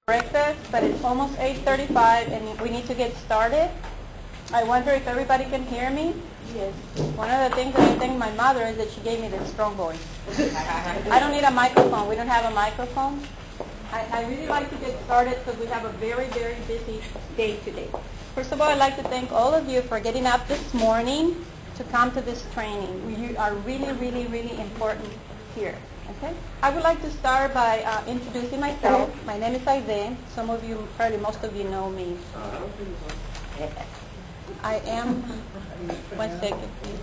breakfast, but it's almost 8:35 and we need to get started. I wonder if everybody can hear me? Yes. One of the things that I thank my mother is that she gave me this strong voice. I don't need a microphone. We don't have a microphone. I really like to get started because we have a very, very busy day today. First of all, I'd like to thank all of you for getting up this morning to come to this training. You are really, really, really important here. Okay? I would like to start by introducing myself. My name is Aide. Some of you, probably most of you know me. I am, one second please.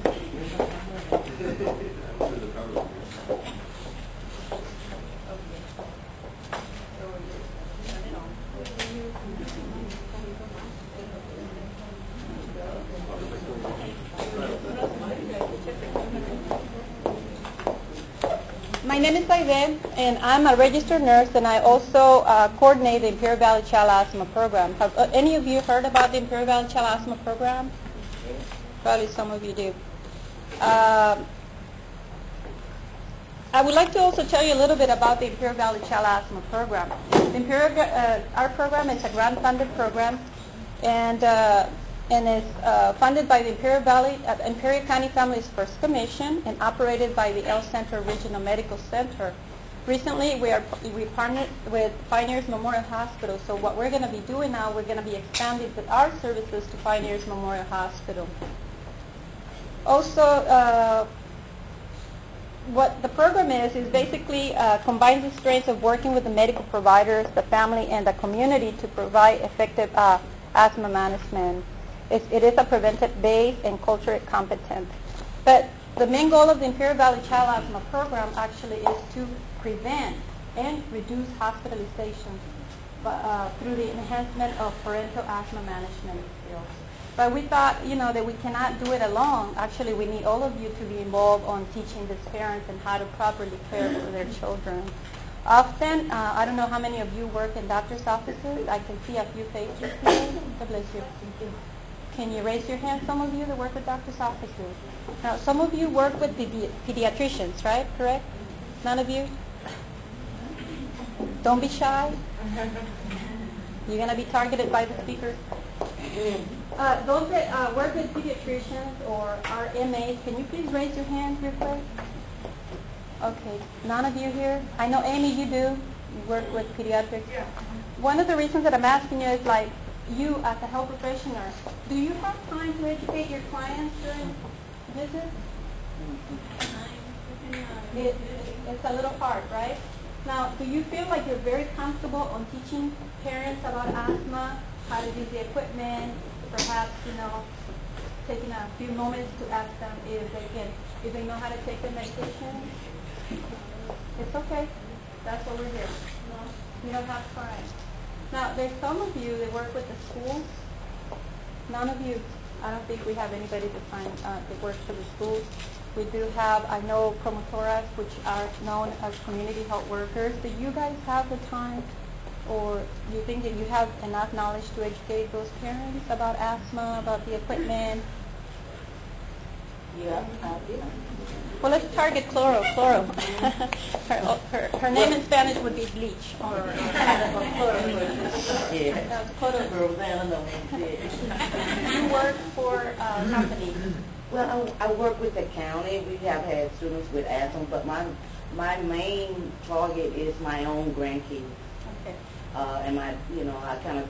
My name is Aide, and I'm a registered nurse, and I also coordinate the Imperial Valley Child Asthma Program. Have any of you heard about the Imperial Valley Child Asthma Program? Probably some of you do. I would like to also tell you a little bit about the Imperial Valley Child Asthma Program. Our program is a grant-funded program, and is funded by the Imperial County Families First Commission and operated by the El Centro Regional Medical Center. Recently, we partnered with Pioneers Memorial Hospital, so what we're going to be doing now, we're going to be expanding our services to Pioneers Memorial Hospital. Also, what the program is basically combines the strengths of working with the medical providers, the family, and the community to provide effective asthma management. It is a preventive-based and culturally competent. But the main goal of the Imperial Valley Child Asthma Program actually is to prevent and reduce hospitalizations through the enhancement of parental asthma management skills. But we thought, that we cannot do it alone. Actually, we need all of you to be involved on teaching these parents and how to properly care for their children. Often, I don't know how many of you work in doctor's offices. I can see a few faces here. God bless you. Can you raise your hand, some of you that work with doctor's offices? Now, some of you work with pediatricians, right? Correct? None of you? Don't be shy. You're going to be targeted by the speakers. Those that work with pediatricians or are MAs, can you please raise your hand here first? Okay. None of you here? I know, Amy, you do. You work with pediatrics. Yeah. One of the reasons that I'm asking you is like, you as a health professional, do you have time to educate your clients during visits? It's a little hard, right? Now, do you feel like you're very comfortable on teaching parents about asthma, how to use the equipment, perhaps, taking a few moments to ask them if they know how to take their medication? It's okay. That's what we're here. You don't have to cry. Now, there's some of you that work with the schools. None of you. I don't think we have anybody that works for the schools. We do have, I know, promotoras, which are known as community health workers. Do you guys have the time, or do you think that you have enough knowledge to educate those parents about asthma, about the equipment? Yeah, Well, let's target Cloro. her name in Spanish would be bleach. Or Cloro. Yeah. You work for a company. Well, I work with the county. We have had students with asthma, but my main target is my own grandkids. Okay. And I kind of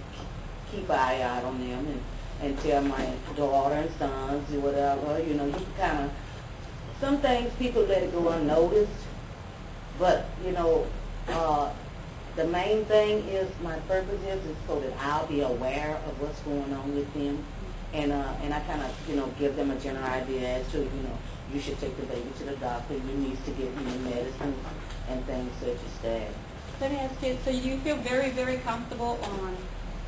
keep an eye out on them and tell my daughter and sons or whatever, you kind of, some things people let it go unnoticed, but, the main thing is, my purpose is so that I'll be aware of what's going on with them, and I kind of, give them a general idea as to, you should take the baby to the doctor, you need to get medicine and things such as that. Let me ask you, so you feel very, very comfortable on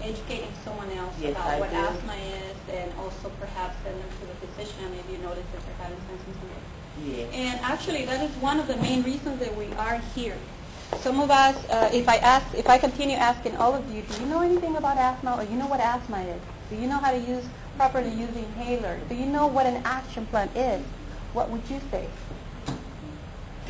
educating someone else about what asthma is, and also perhaps send them to the physician if you notice that they're having symptoms? Yeah. And actually, that is one of the main reasons that we are here. Some of us, if I continue asking all of you, do you know anything about asthma, or you know what asthma is? Do you know how to properly use the inhaler? Do you know what an action plan is? What would you say?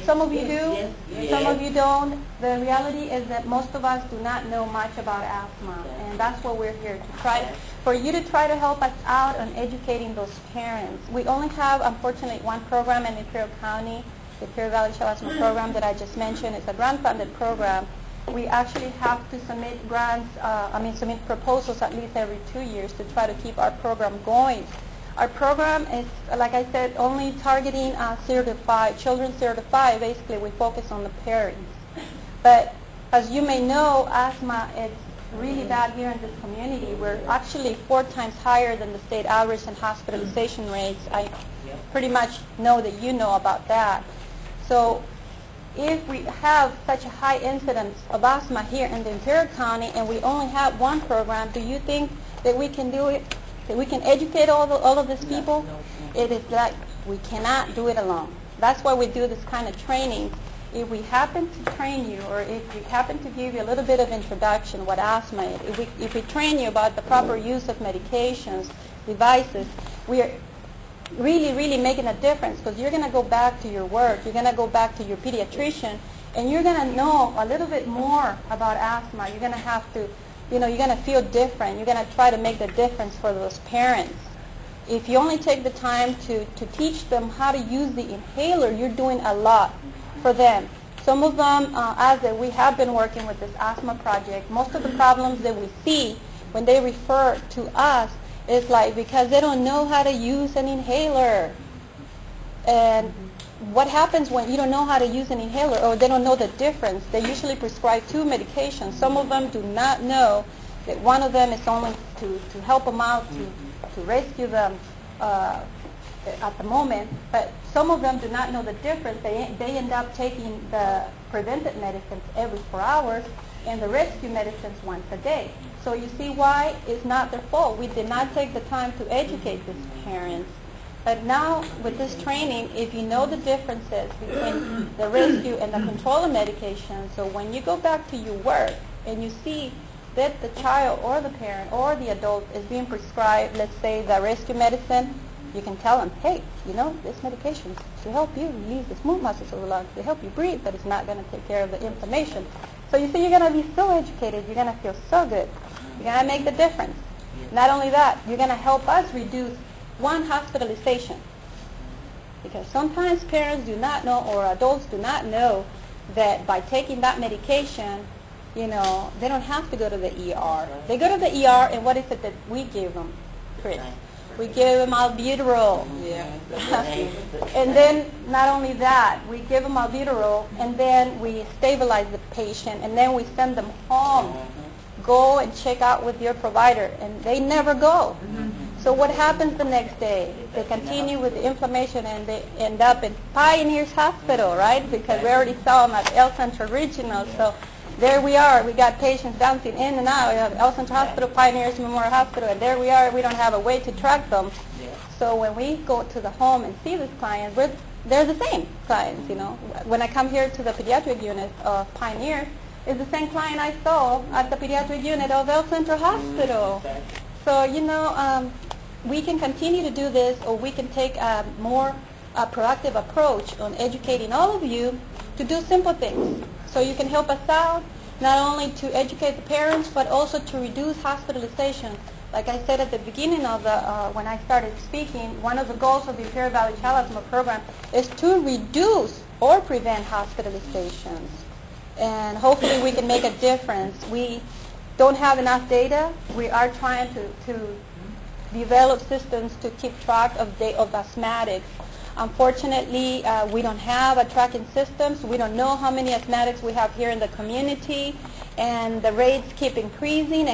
Some of you do, Yes. some of you don't. The reality is that most of us do not know much about asthma, and that's what we're here to try, for you to try to help us out on educating those parents. We only have, unfortunately, one program in Imperial County, the Imperial Valley Child Asthma Program that I just mentioned. It's a grant-funded program. We actually have to submit submit proposals at least every 2 years to try to keep our program going. Our program is, like I said, only targeting 0 to 5, children 0 to 5. Basically, we focus on the parents. But as you may know, asthma is really bad here in this community. We're actually 4 times higher than the state average in hospitalization rates. I pretty much know that you know about that. So if we have such a high incidence of asthma here in the Imperial County and we only have one program, do you think that we can do it, that we can educate all of these people? It is like we cannot do it alone. That's why we do this kind of training. If we happen to train you, or if we happen to give you a little bit of introduction what asthma is, if we train you about the proper use of medications, devices, we are really making a difference, because you're going to go back to your work, you're going to go back to your pediatrician, and you're going to know a little bit more about asthma. You're going to have to, you're going to feel different. You're going to try to make the difference for those parents. If you only take the time to teach them how to use the inhaler, you're doing a lot for them. Some of them, as we have been working with this asthma project, most of the problems that we see when they refer to us is like because they don't know how to use an inhaler. And what happens when you don't know how to use an inhaler, or they don't know the difference? They usually prescribe 2 medications. Some of them do not know that one of them is only to help them out, to rescue them at the moment, but some of them do not know the difference. They end up taking the preventive medicines every 4 hours and the rescue medicines once a day. So you see why it's not their fault. We did not take the time to educate these parents. But now with this training, if you know the differences between the rescue and the control of medication, so when you go back to your work and you see that the child or the parent or the adult is being prescribed, let's say, the rescue medicine, you can tell them, hey, this medication is to help you release the smooth muscles of the lungs, to help you breathe, but it's not going to take care of the inflammation. So you see, you're going to be so educated, you're going to feel so good. You're going to make the difference. Not only that, you're going to help us reduce 1 hospitalization. Because sometimes parents do not know, or adults do not know, that by taking that medication, they don't have to go to the ER. They go to the ER, and what is it that we give them, Chris? We give them albuterol. And then not only that, we give them albuterol, and then we stabilize the patient, and then we send them home. Go and check out with your provider, and they never go. So what happens the next day? They continue with the inflammation, and they end up in Pioneers Hospital, right? Because we already saw them at El Centro Regional. So there we are. We got patients bouncing in and out. We have El Centro Hospital, Pioneers Memorial Hospital, and there we are. We don't have a way to track them. So when we go to the home and see these clients, they're the same clients, When I come here to the pediatric unit of Pioneer, it's the same client I saw at the pediatric unit of El Centro Hospital. So, we can continue to do this, or we can take a more proactive approach on educating all of you to do simple things. So you can help us out, not only to educate the parents, but also to reduce hospitalization. Like I said at the beginning of when I started speaking, one of the goals of the Imperial Valley Child Asthma Program is to reduce or prevent hospitalizations. And hopefully we can make a difference. We don't have enough data. We are trying to develop systems to keep track of asthmatics. Unfortunately, we don't have a tracking system, so we don't know how many asthmatics we have here in the community, and the rates keep increasing.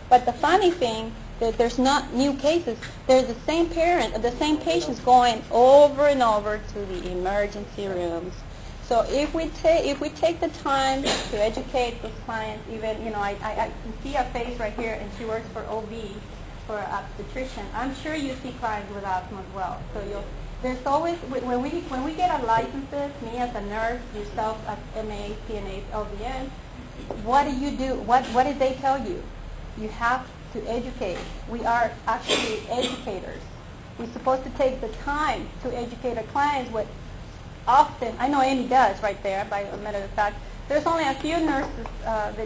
But the funny thing, that there's not new cases. There's the same patients going over and over to the emergency rooms. So if we take the time to educate those clients, even, I can see a face right here, and she works for OB, for obstetrician. I'm sure you see clients with asthma as well. So there's always, when we get our licenses, me as a nurse, yourself as MA, CNA, LVN, what do you do? What did they tell you? You have to educate. We are actually educators. We're supposed to take the time to educate our clients with often, I know Amy does right there, by a matter of fact, there's only a few nurses that